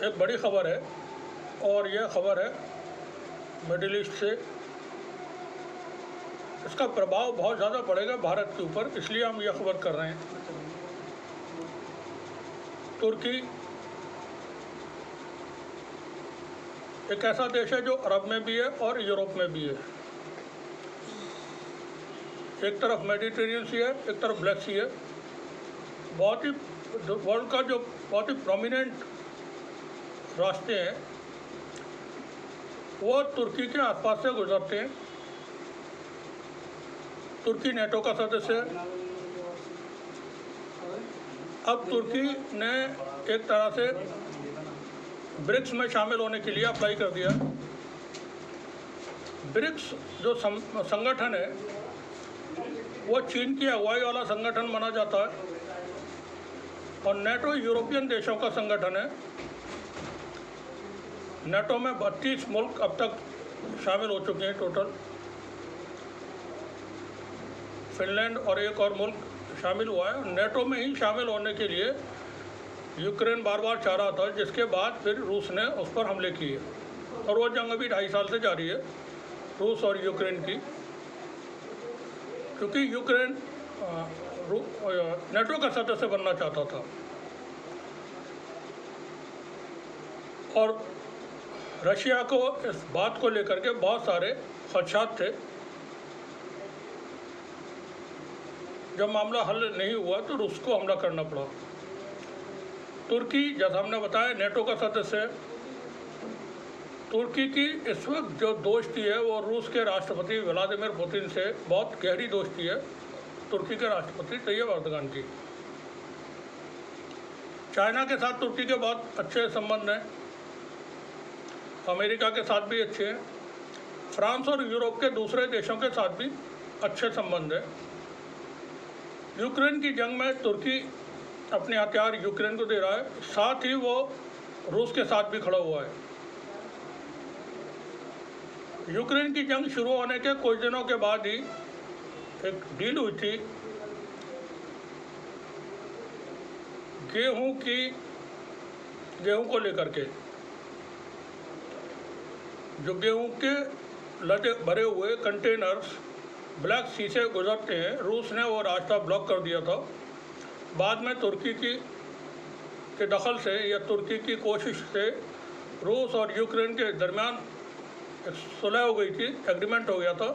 एक बड़ी खबर है और यह खबर है मिडिल ईस्ट से। इसका प्रभाव बहुत ज़्यादा पड़ेगा भारत के ऊपर, इसलिए हम यह खबर कर रहे हैं। तुर्की एक ऐसा देश है जो अरब में भी है और यूरोप में भी है। एक तरफ मेडिटेरियन सी है, एक तरफ ब्लैक सी है। बहुत ही वर्ल्ड का जो बहुत ही प्रोमिनेंट रास्ते हैं वो तुर्की के आसपास से गुजरते हैं। तुर्की नेटो का सदस्य है। अब तुर्की ने एक तरह से ब्रिक्स में शामिल होने के लिए अप्लाई कर दिया। ब्रिक्स जो संगठन है वो चीन की अगुवाई वाला संगठन माना जाता है और नेटो यूरोपियन देशों का संगठन है। नेटो में 32 मुल्क अब तक शामिल हो चुके हैं टोटल। फिनलैंड और एक और मुल्क शामिल हुआ है। नेटो में ही शामिल होने के लिए यूक्रेन बार बार चाह रहा था, जिसके बाद फिर रूस ने उस पर हमले किए और वो जंग अभी 2.5 साल से जारी है, रूस और यूक्रेन की। क्योंकि यूक्रेन नेटो का सदस्य बनना चाहता था और रशिया को इस बात को लेकर के बहुत सारे खदशात थे। जब मामला हल नहीं हुआ तो रूस को हमला करना पड़ा। तुर्की, जैसा हमने बताया, नेटो का सदस्य है। तुर्की की इस वक्त जो दोस्ती है वो रूस के राष्ट्रपति व्लादिमीर पुतिन से बहुत गहरी दोस्ती है। तुर्की के राष्ट्रपति तैयब एर्दोगान की। चाइना के साथ तुर्की के बहुत अच्छे संबंध हैं। अमेरिका के साथ भी अच्छे हैं। फ्रांस और यूरोप के दूसरे देशों के साथ भी अच्छे संबंध हैं। यूक्रेन की जंग में तुर्की अपने हथियार यूक्रेन को दे रहा है, साथ ही वो रूस के साथ भी खड़ा हुआ है। यूक्रेन की जंग शुरू होने के कुछ दिनों के बाद ही एक डील हुई थी गेहूं को लेकर के। जो गेहूं के लदे भरे हुए कंटेनर्स ब्लैक सी से गुजरते हैं, रूस ने वो रास्ता ब्लॉक कर दिया था। बाद में तुर्की के दखल से या तुर्की की कोशिश से रूस और यूक्रेन के दरमियान एक सुलह हो गई थी, एग्रीमेंट हो गया था।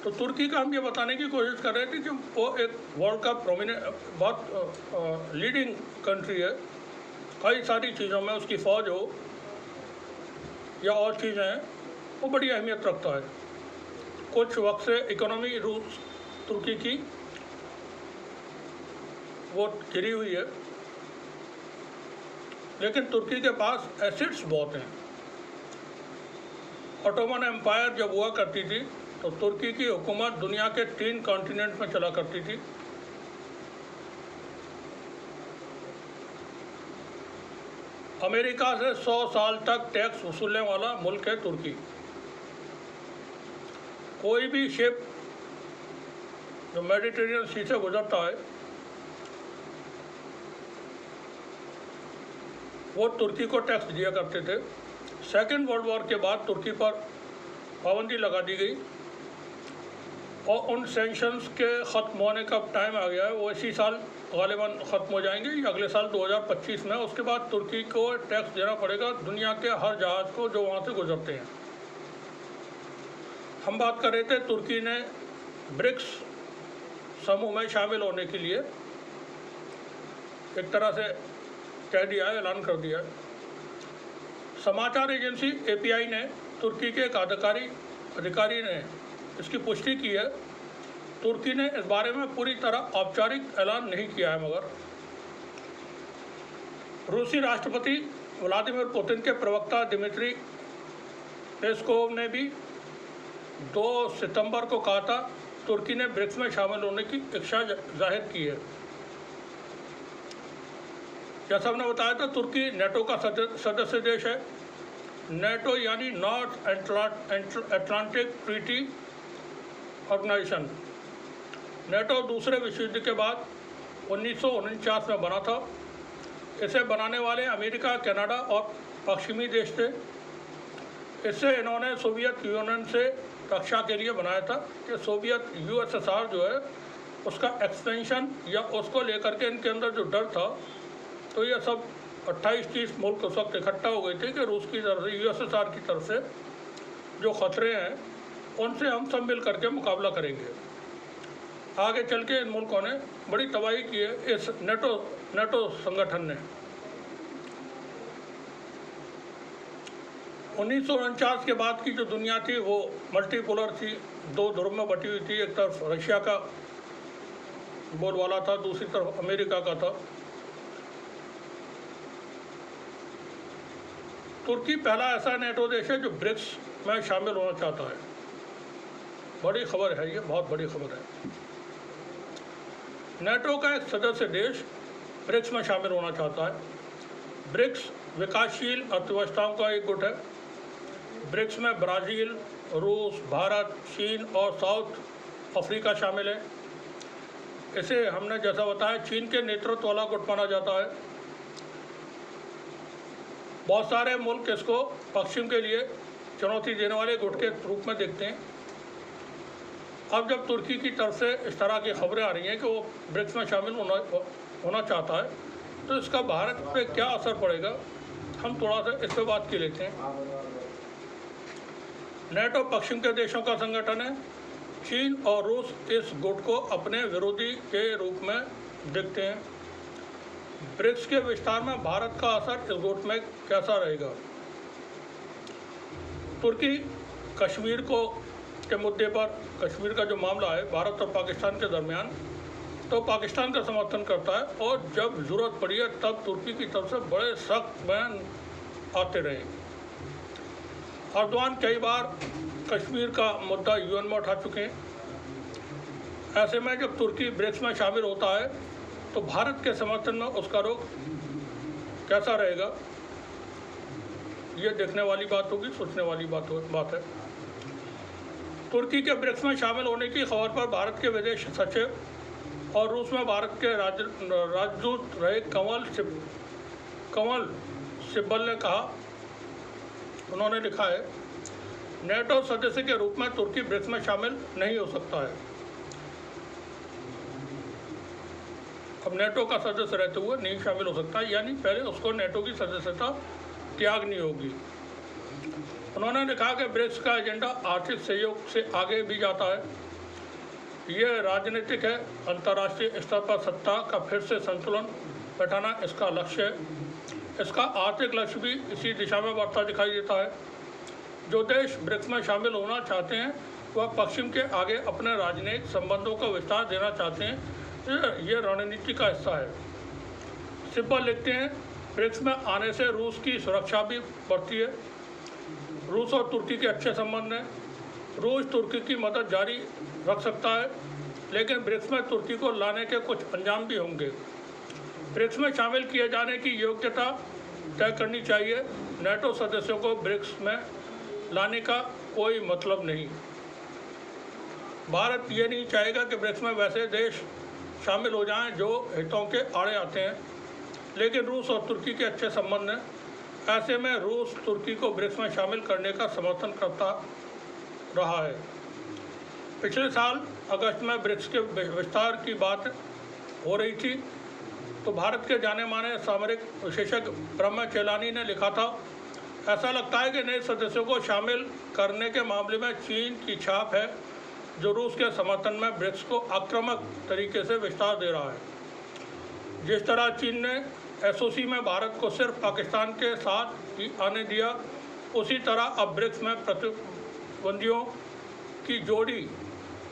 तो तुर्की का हम ये बताने की कोशिश कर रहे थे कि वो एक वर्ल्ड का प्रोमिनेंट बहुत लीडिंग कंट्री है। कई सारी चीज़ों में उसकी फ़ौज हो या और चीज़ें हैं, वो बड़ी अहमियत रखता है। कुछ वक्त से इकोनॉमी रूस तुर्की की वो गिरी हुई है, लेकिन तुर्की के पास एसिड्स बहुत हैं। ऑटोमन एम्पायर जब हुआ करती थी तो तुर्की की हुकूमत दुनिया के 3 कॉन्टिनेंट में चला करती थी। अमेरिका से 100 साल तक टैक्स वसूलने वाला मुल्क है तुर्की। कोई भी शिप जो मेडिटेरियन सी से गुजरता है वो तुर्की को टैक्स दिया करते थे। सेकेंड वर्ल्ड वॉर के बाद तुर्की पर पाबंदी लगा दी गई और उन सैंक्शंस के ख़त्म होने का टाइम आ गया है। वो इसी साल गालिबन ख़त्म हो जाएंगे या अगले साल 2025 में। उसके बाद तुर्की को टैक्स देना पड़ेगा दुनिया के हर जहाज़ को जो वहाँ से गुजरते हैं। हम बात कर रहे थे तुर्की ने ब्रिक्स समूह में शामिल होने के लिए एक तरह से कह दिया है, ऐलान कर दिया है। समाचार एजेंसी API ने तुर्की के एक अधिकारी ने इसकी पुष्टि की है। तुर्की ने इस बारे में पूरी तरह औपचारिक ऐलान नहीं किया है, मगर रूसी राष्ट्रपति व्लादिमीर पुतिन के प्रवक्ता दिमित्री पेस्कोव ने भी 2 सितंबर को कहा था तुर्की ने ब्रिक्स में शामिल होने की इच्छा जाहिर की है। जैसा हमने बताया था, तुर्की नेटो का सदस्य देश है। नेटो यानी North Atlantic Treaty Organization. NATO दूसरे विश्व युद्ध के बाद 1949 में बना था। इसे बनाने वाले अमेरिका, कनाडा और पश्चिमी देश थे। इससे इन्होंने सोवियत यूनियन से रक्षा के लिए बनाया था कि सोवियत यूएसएसआर जो है उसका एक्सपेंशन या उसको लेकर के इनके अंदर जो डर था, तो ये सब 28-30 मुल्क उस वक्त इकट्ठा हो गए थे कि रूस की तरफ से, यूएसएसआर की तरफ से जो खतरे हैं उनसे हम सब मिल करके मुकाबला करेंगे। आगे चल के इन मुल्कों ने बड़ी तबाही की है इस नेटो संगठन ने। 1949 के बाद की जो दुनिया थी वो मल्टीपोलर थी, दो ध्रुव में बटी हुई थी। एक तरफ रशिया का बोलबाला था, दूसरी तरफ अमेरिका का था। तुर्की पहला ऐसा नेटो देश है जो ब्रिक्स में शामिल होना चाहता है। बड़ी खबर है, ये बहुत बड़ी खबर है। नेटो का एक सदस्य देश ब्रिक्स में शामिल होना चाहता है। ब्रिक्स विकासशील अर्थव्यवस्थाओं का एक गुट है। ब्रिक्स में ब्राज़ील, रूस, भारत, चीन और साउथ अफ्रीका शामिल है। इसे हमने जैसा बताया चीन के नेतृत्व वाला गुट माना जाता है। बहुत सारे मुल्क इसको पश्चिम के लिए चुनौती देने वाले गुट के रूप में देखते हैं। अब जब तुर्की की तरफ से इस तरह की खबरें आ रही हैं कि वो ब्रिक्स में शामिल होना चाहता है, तो इसका भारत पे क्या असर पड़ेगा, हम थोड़ा सा इस पर बात कर लेते हैं। नेटो पश्चिम के देशों का संगठन है। चीन और रूस इस गुट को अपने विरोधी के रूप में देखते हैं। ब्रिक्स के विस्तार में भारत का असर इस गुट में कैसा रहेगा? तुर्की कश्मीर के मुद्दे पर, कश्मीर का जो मामला है भारत और पाकिस्तान के दरमियान, तो पाकिस्तान का समर्थन करता है और जब ज़रूरत पड़ी है तब तुर्की की तरफ से बड़े सख्त बयान आते रहे। अर्दवान कई बार कश्मीर का मुद्दा यूएन में उठा चुके हैं। ऐसे में जब तुर्की ब्रिक्स में शामिल होता है तो भारत के समर्थन में उसका रुख कैसा रहेगा, ये देखने वाली बात होगी, सोचने वाली बात है। तुर्की के ब्रिक्स में शामिल होने की खबर पर भारत के विदेश सचिव और रूस में भारत के राजदूत रहे कमल सिब्बल ने कहा, उन्होंने लिखा है, नेटो सदस्य के रूप में तुर्की ब्रिक्स में शामिल नहीं हो सकता है। अब नेटो का सदस्य रहते हुए नहीं शामिल हो सकता, यानी पहले उसको नेटो की सदस्यता त्यागनी होगी। उन्होंने लिखा कि ब्रिक्स का एजेंडा आर्थिक सहयोग से आगे भी जाता है। ये राजनीतिक है। अंतर्राष्ट्रीय स्तर पर सत्ता का फिर से संतुलन बैठाना इसका लक्ष्य है। इसका आर्थिक लक्ष्य भी इसी दिशा में बढ़ता दिखाई देता है। जो देश ब्रिक्स में शामिल होना चाहते हैं वह पश्चिम के आगे अपने राजनीतिक संबंधों का विस्तार देना चाहते हैं। ये रणनीति का हिस्सा है। सिब्बल लिखते हैं, ब्रिक्स में आने से रूस की सुरक्षा भी बढ़ती है। रूस और तुर्की के अच्छे संबंध हैं। रूस तुर्की की मदद जारी रख सकता है, लेकिन ब्रिक्स में तुर्की को लाने के कुछ अंजाम भी होंगे। ब्रिक्स में शामिल किए जाने की योग्यता तय करनी चाहिए। नेटो सदस्यों को ब्रिक्स में लाने का कोई मतलब नहीं। भारत ये नहीं चाहेगा कि ब्रिक्स में वैसे देश शामिल हो जाएं जो हितों के आड़े आते हैं, लेकिन रूस और तुर्की के अच्छे संबंध हैं। ऐसे में रूस तुर्की को ब्रिक्स में शामिल करने का समर्थन करता रहा है। पिछले साल अगस्त में ब्रिक्स के विस्तार की बात हो रही थी तो भारत के जाने माने सामरिक विशेषज्ञ ब्रह्म चेलानी ने लिखा था, ऐसा लगता है कि नए सदस्यों को शामिल करने के मामले में चीन की छाप है, जो रूस के समर्थन में ब्रिक्स को आक्रामक तरीके से विस्तार दे रहा है। जिस तरह चीन ने एसओसी में भारत को सिर्फ पाकिस्तान के साथ ही आने दिया, उसी तरह अब ब्रिक्स में प्रतिद्वंदियों की जोड़ी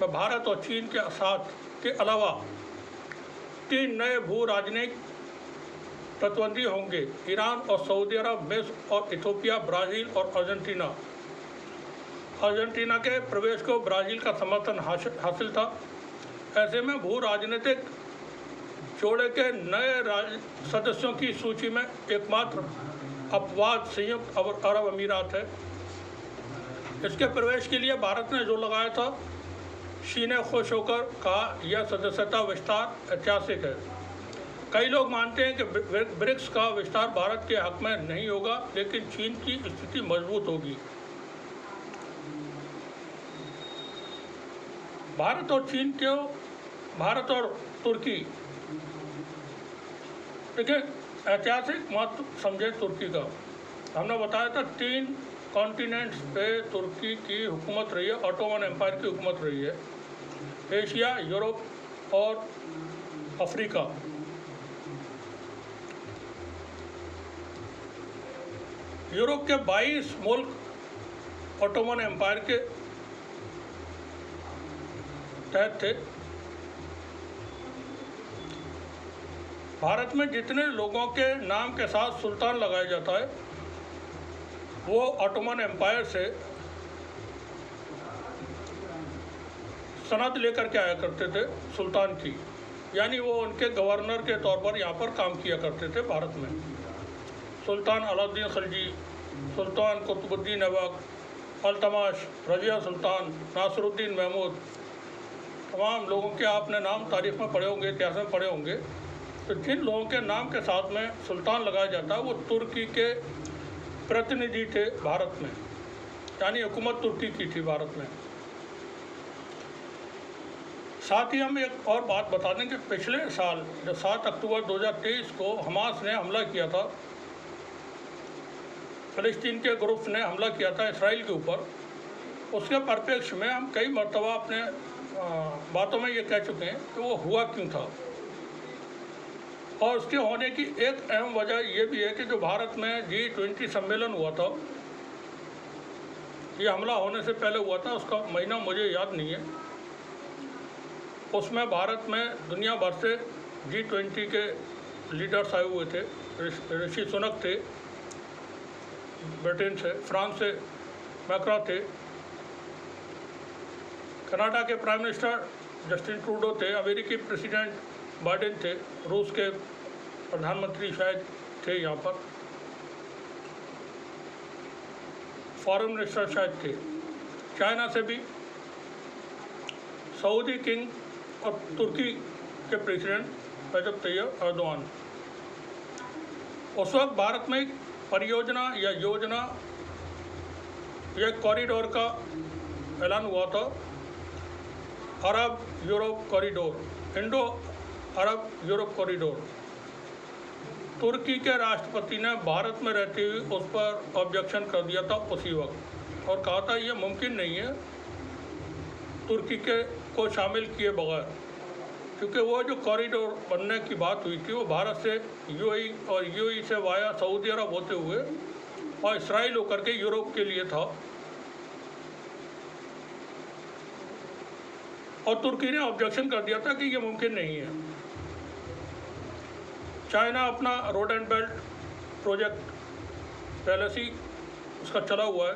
में भारत और चीन के साथ के अलावा 3 नए भू राजनीतिक प्रतिद्वंदी होंगे, ईरान और सऊदी अरब, मिस्र और इथियोपिया, ब्राज़ील और अर्जेंटीना। अर्जेंटीना के प्रवेश को ब्राज़ील का समर्थन हासिल था। ऐसे में भू राजनीतिक जोड़े के नए सदस्यों की सूची में एकमात्र अपवाद संयुक्त अरब अमीरात है। इसके प्रवेश के लिए भारत ने जोर लगाया था। शी ने खुश होकर कहा, यह सदस्यता विस्तार ऐतिहासिक है। कई लोग मानते हैं कि ब्रिक्स का विस्तार भारत के हक में नहीं होगा, लेकिन चीन की स्थिति मजबूत होगी। भारत और तुर्की, देखिए ऐतिहासिक महत्व समझे तुर्की का। हमने बताया था 3 कॉन्टिनेंट्स पे तुर्की की हुकूमत रही है, ऑटोमन एम्पायर की हुकूमत रही है, एशिया, यूरोप और अफ्रीका। यूरोप के 22 मुल्क ऑटोमन एम्पायर के तहत थे। भारत में जितने लोगों के नाम के साथ सुल्तान लगाया जाता है वो ऑटोमन एम्पायर से सनद लेकर के आया करते थे सुल्तान की, यानी वो उनके गवर्नर के तौर पर यहाँ पर काम किया करते थे भारत में। सुल्तान अलाउद्दीन खिलजी, सुल्तान कुतुबुद्दीन ऐबक, अल्तमाश, रजिया सुल्तान, नासिरुद्दीन महमूद, तमाम लोगों के आपने नाम तारीख में पढ़े होंगे, इतिहास में पढ़े होंगे। तो जिन लोगों के नाम के साथ में सुल्तान लगाया जाता है वो तुर्की के प्रतिनिधि थे भारत में, यानी हुकूमत तुर्की की थी भारत में। साथ ही हम एक और बात बता दें कि पिछले साल जो 7 अक्टूबर 2023 को हमास ने हमला किया था, फ़लस्तीन के ग्रुप्स ने हमला किया था इसराइल के ऊपर, उसके परिप्रेक्ष्य में हम कई मरतबा अपने बातों में ये कह चुके हैं कि वो हुआ क्यों था। और उसके होने की एक अहम वजह ये भी है कि जो भारत में G20 सम्मेलन हुआ था, ये हमला होने से पहले हुआ था, उसका महीना मुझे याद नहीं है। उसमें भारत में दुनिया भर से G20 के लीडर्स आए हुए थे। ऋषि सुनक थे ब्रिटेन से, फ्रांस से मैक्रा थे, कनाडा के प्राइम मिनिस्टर जस्टिन ट्रूडो थे, अमेरिकी प्रेसिडेंट बाइडेन थे, रूस के प्रधानमंत्री शायद थे यहाँ पर, फॉरेन मिनिस्टर शायद थे, चाइना से भी, सऊदी किंग और तुर्की के प्रेसिडेंट रजब तैयब एर्दोआन। उस वक्त भारत में एक परियोजना या योजना या कॉरिडोर का ऐलान हुआ था, अरब यूरोप कॉरिडोर, इंडो अरब यूरोप कॉरिडोर। तुर्की के राष्ट्रपति ने भारत में रहते हुए उस पर ऑब्जेक्शन कर दिया था उसी वक्त, और कहा था ये मुमकिन नहीं है तुर्की के को शामिल किए बगैर, क्योंकि वो जो कॉरिडोर बनने की बात हुई थी वो भारत से यूएई और यूएई से वाया सऊदी अरब होते हुए और इसराइल होकर के यूरोप के लिए था। और तुर्की ने ऑब्जेक्शन कर दिया था कि ये मुमकिन नहीं है। चाइना अपना रोड एंड बेल्ट प्रोजेक्ट पहले से ही उसका चला हुआ है,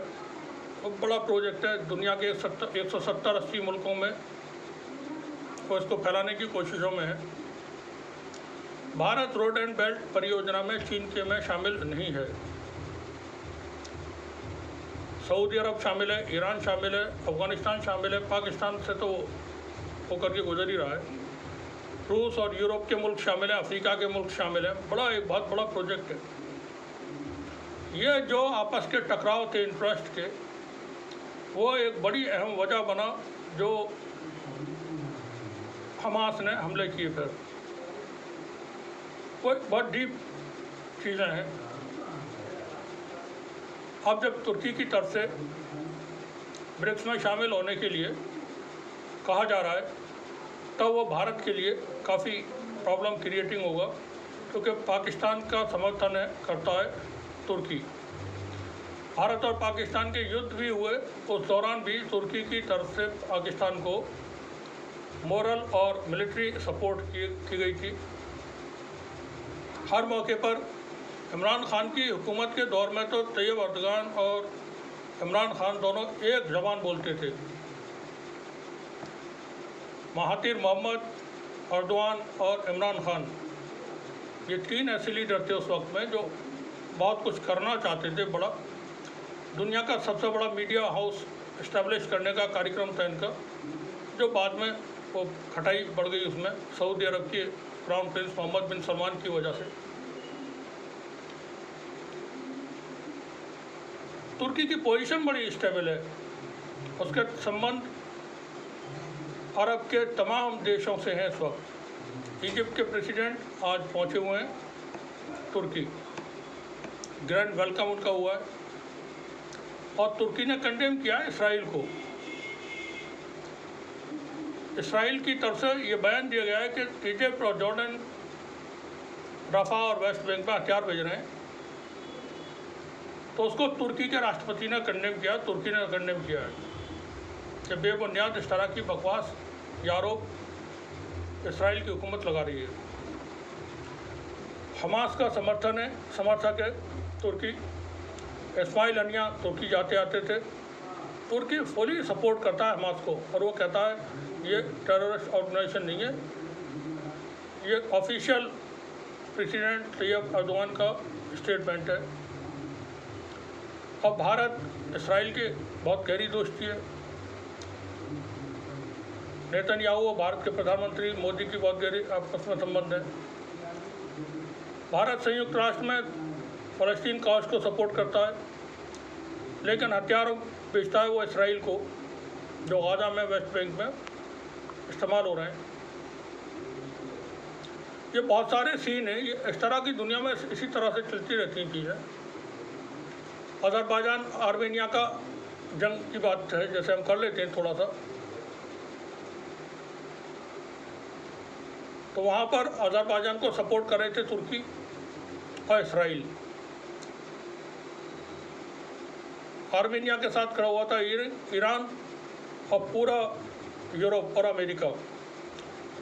बहुत बड़ा प्रोजेक्ट है, दुनिया के 170-80 मुल्कों में वो इसको फैलाने की कोशिशों में है। भारत रोड एंड बेल्ट परियोजना में चीन के में शामिल नहीं है। सऊदी अरब शामिल है, ईरान शामिल है, अफ़गानिस्तान शामिल है, पाकिस्तान से तो होकर के गुजर ही रहा है, रूस और यूरोप के मुल्क शामिल हैं, अफ्रीका के मुल्क शामिल हैं। एक बहुत बड़ा प्रोजेक्ट है। ये जो आपस के टकराव थे इंटरेस्ट के, वो एक बड़ी अहम वजह बना जो हमास ने हमले किए। फिर वो बहुत डीप चीज़ें हैं। अब जब तुर्की की तरफ से ब्रिक्स में शामिल होने के लिए कहा जा रहा है, तब वो भारत के लिए काफ़ी प्रॉब्लम क्रिएटिंग होगा, क्योंकि पाकिस्तान का समर्थन करता है तुर्की। भारत और पाकिस्तान के युद्ध भी हुए, उस दौरान भी तुर्की की तरफ से पाकिस्तान को मोरल और मिलिट्री सपोर्ट की गई थी। हर मौके पर इमरान खान की हुकूमत के दौर में तो तैयब अर्दगान और इमरान खान दोनों एक ज़बान बोलते थे। महातिर मोहम्मद, अर्दवान और इमरान खान, ये 3 ऐसे लीडर थे उस वक्त में जो बहुत कुछ करना चाहते थे। बड़ा दुनिया का सबसे बड़ा मीडिया हाउस इस्टेब्लिश करने का कार्यक्रम था इनका, जो बाद में वो खटाई बढ़ गई उसमें, सऊदी अरब की क्राउन प्रिंस मोहम्मद बिन सलमान की वजह से। तुर्की की पोजीशन बड़ी स्टेबल है, उसके संबंध अरब के तमाम देशों से हैं इस वक्त। इजिप्ट के प्रेसिडेंट आज पहुंचे हुए हैं तुर्की, ग्रैंड वेलकम उनका हुआ है। और तुर्की ने कंडेम किया है इसराइल को। इसराइल की तरफ से ये बयान दिया गया है कि इजिप्ट और जॉर्डन रफा और वेस्ट बैंक में हथियार भेज रहे हैं, तो उसको तुर्की के राष्ट्रपति ने कंडेम किया, तुर्की ने कंडेम किया है कि बेबुनियाद इस तरह की बकवास या आरोप इसराइल की हुकूमत लगा रही है। हमास का समर्थक है तुर्की। इस्माइल हनिया तुर्की जाते आते थे। तुर्की फुली सपोर्ट करता है हमास को और वो कहता है ये टेररिस्ट ऑर्गेनाइजेशन नहीं है, ये ऑफिशियल प्रेसिडेंट तैयब एर्दोगान का स्टेटमेंट है। अब भारत इसराइल की बहुत गहरी दोस्ती है। नेतन्याहू और भारत के प्रधानमंत्री मोदी की बहुत गहरी आपस में संबंध है। भारत संयुक्त राष्ट्र में फ़लस्तीन कॉज को सपोर्ट करता है, लेकिन हथियार बेचता है वो इसराइल को, जो गाज़ा में वेस्ट बैंक में इस्तेमाल हो रहे हैं। ये बहुत सारे सीन हैं, ये इस तरह की दुनिया में इसी तरह से चलती रहती हैं चीज़ें। अज़रबैजान आर्मेनिया का जंग की बात है, जैसे हम कर लेते हैं थोड़ा सा, तो वहाँ पर अज़रबैजान को सपोर्ट कर रहे थे तुर्की और इसराइल। आर्मेनिया के साथ खड़ा हुआ था ईरान और पूरा यूरोप और अमेरिका।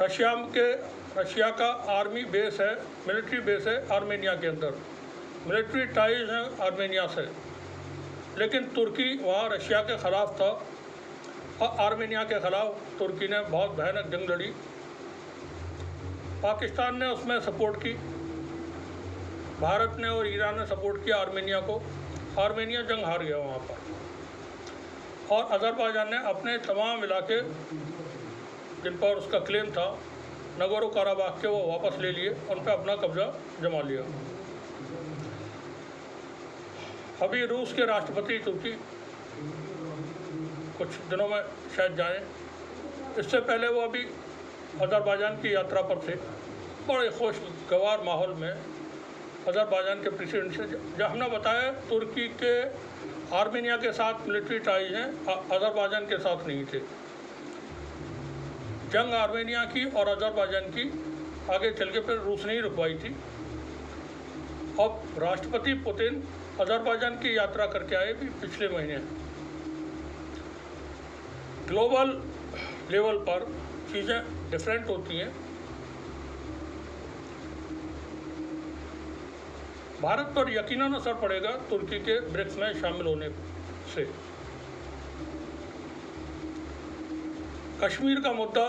रशिया का आर्मी बेस है, मिलिट्री बेस है आर्मेनिया के अंदर, मिलिट्री टाइज हैं आर्मेनिया से, लेकिन तुर्की वहाँ रशिया के ख़िलाफ़ था और आर्मेनिया के ख़िलाफ़ तुर्की ने बहुत भयानक जंग लड़ी। पाकिस्तान ने उसमें सपोर्ट की, भारत ने और ईरान ने सपोर्ट किया आर्मेनिया को। आर्मेनिया जंग हार गया वहाँ पर, और अज़रबैजान ने अपने तमाम इलाके जिन पर उसका क्लेम था नगोरो काराबाख के, वो वापस ले लिए, उन पर अपना कब्जा जमा लिया। अभी रूस के राष्ट्रपति तुर्की कुछ दिनों में शायद जाएं। इससे पहले वो अभी अज़रबैजान की यात्रा पर थे। बड़े खुशगवार माहौल में अज़रबैजान के प्रेसिडेंट से, जब हमने बताया तुर्की के आर्मेनिया के साथ मिलिट्री टाइज हैं, अज़रबैजान के साथ नहीं थे। जंग आर्मेनिया की और अज़रबैजान की आगे चल के फिर रूस ने ही रुकवाई थी। अब राष्ट्रपति पुतिन अज़रबैजान की यात्रा करके आए भी पिछले महीने। ग्लोबल लेवल पर चीज़ें डिफरेंट होती हैं। भारत पर यकीनन असर पड़ेगा तुर्की के ब्रिक्स में शामिल होने से। कश्मीर का मुद्दा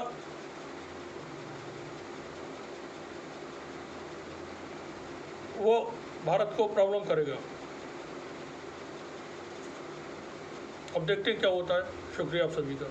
वो भारत को प्रॉब्लम करेगा। अब देखते हैं क्या होता है। शुक्रिया आप सभी का।